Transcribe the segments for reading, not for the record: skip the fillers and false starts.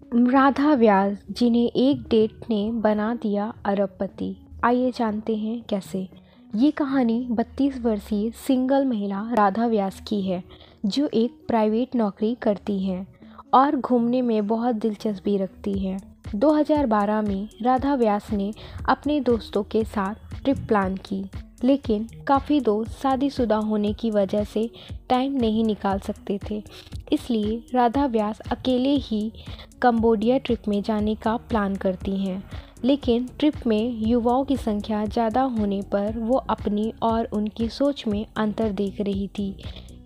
राधा व्यास जिन्हें एक डेट ने बना दिया अरबपति। आइए जानते हैं कैसे। ये कहानी 32 वर्षीय सिंगल महिला राधा व्यास की है, जो एक प्राइवेट नौकरी करती हैं और घूमने में बहुत दिलचस्पी रखती है। 2012 में राधा व्यास ने अपने दोस्तों के साथ ट्रिप प्लान की, लेकिन काफ़ी दोस्त शादीशुदा होने की वजह से टाइम नहीं निकाल सकते थे। इसलिए राधा व्यास अकेले ही कंबोडिया ट्रिप में जाने का प्लान करती हैं। लेकिन ट्रिप में युवाओं की संख्या ज़्यादा होने पर वो अपनी और उनकी सोच में अंतर देख रही थी।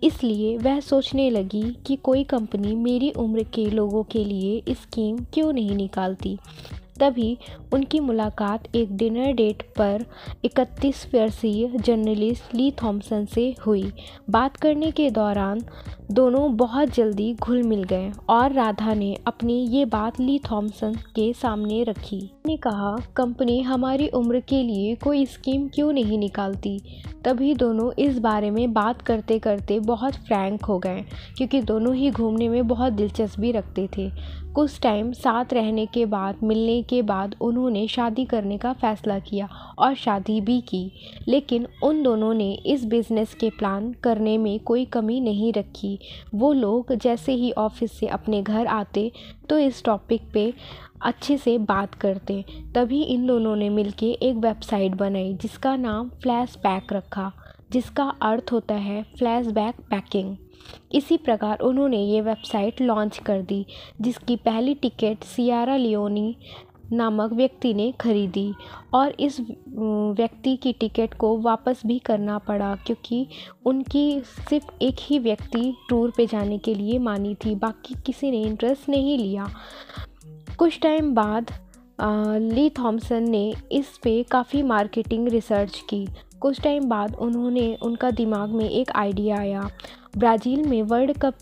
इसलिए वह सोचने लगी कि कोई कंपनी मेरी उम्र के लोगों के लिए स्कीम क्यों नहीं निकालती। तभी उनकी मुलाकात एक डिनर डेट पर 31 वर्षीय जर्नलिस्ट ली थॉम्सन से हुई। बात करने के दौरान दोनों बहुत जल्दी घुल मिल गए और राधा ने अपनी ये बात ली थॉम्सन के सामने रखी। ने कहा, कंपनी हमारी उम्र के लिए कोई स्कीम क्यों नहीं निकालती। तभी दोनों इस बारे में बात करते करते बहुत फ्रैंक हो गए, क्योंकि दोनों ही घूमने में बहुत दिलचस्पी रखते थे। कुछ टाइम साथ रहने के बाद, मिलने के बाद उन्होंने शादी करने का फैसला किया और शादी भी की। लेकिन उन दोनों ने इस बिज़नेस के प्लान करने में कोई कमी नहीं रखी। वो लोग जैसे ही ऑफिस से अपने घर आते तो इस टॉपिक पे अच्छे से बात करते। तभी इन दोनों ने मिलके एक वेबसाइट बनाई जिसका नाम फ्लैशबैक रखा, जिसका अर्थ होता है फ्लैशबैक पैकिंग। इसी प्रकार उन्होंने ये वेबसाइट लॉन्च कर दी, जिसकी पहली टिकट सियारा लियोनी नामक व्यक्ति ने खरीदी और इस व्यक्ति की टिकट को वापस भी करना पड़ा, क्योंकि उनकी सिर्फ एक ही व्यक्ति टूर पे जाने के लिए मानी थी, बाकी किसी ने इंटरेस्ट नहीं लिया। कुछ टाइम बाद ली थॉम्सन ने इस पे काफ़ी मार्केटिंग रिसर्च की। कुछ टाइम बाद उनका दिमाग में एक आइडिया आया। ब्राज़ील में वर्ल्ड कप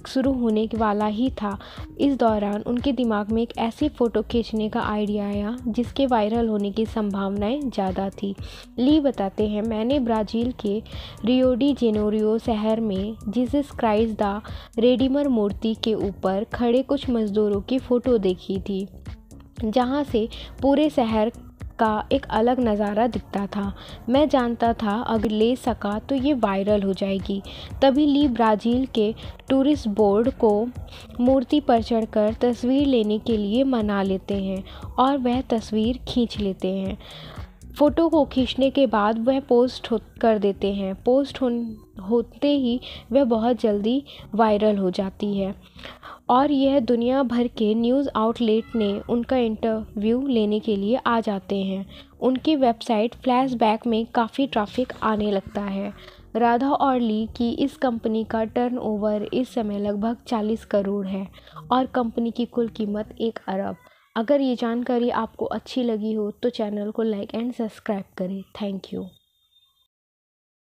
शुरू होने वाला ही था। इस दौरान उनके दिमाग में एक ऐसी फ़ोटो खींचने का आइडिया आया जिसके वायरल होने की संभावनाएं ज़्यादा थी। ली बताते हैं, मैंने ब्राज़ील के रियो डी जेनेरियो शहर में जीसस क्राइस्ट द रेडीमर मूर्ति के ऊपर खड़े कुछ मज़दूरों की फ़ोटो देखी थी, जहाँ से पूरे शहर का एक अलग नज़ारा दिखता था। मैं जानता था अगर ले सका तो ये वायरल हो जाएगी। तभी ली ब्राज़ील के टूरिस्ट बोर्ड को मूर्ति पर चढ़कर तस्वीर लेने के लिए मना लेते हैं और वह तस्वीर खींच लेते हैं। फ़ोटो को खींचने के बाद वह पोस्ट कर देते हैं। होते ही वह बहुत जल्दी वायरल हो जाती है और यह दुनिया भर के न्यूज़ आउटलेट ने उनका इंटरव्यू लेने के लिए आ जाते हैं। उनकी वेबसाइट फ्लैशबैक में काफ़ी ट्रैफिक आने लगता है। राधा और ली की इस कंपनी का टर्नओवर इस समय लगभग 40 करोड़ है और कंपनी की कुल कीमत 1 अरब। अगर ये जानकारी आपको अच्छी लगी हो तो चैनल को लाइक एंड सब्सक्राइब करें। Thank you.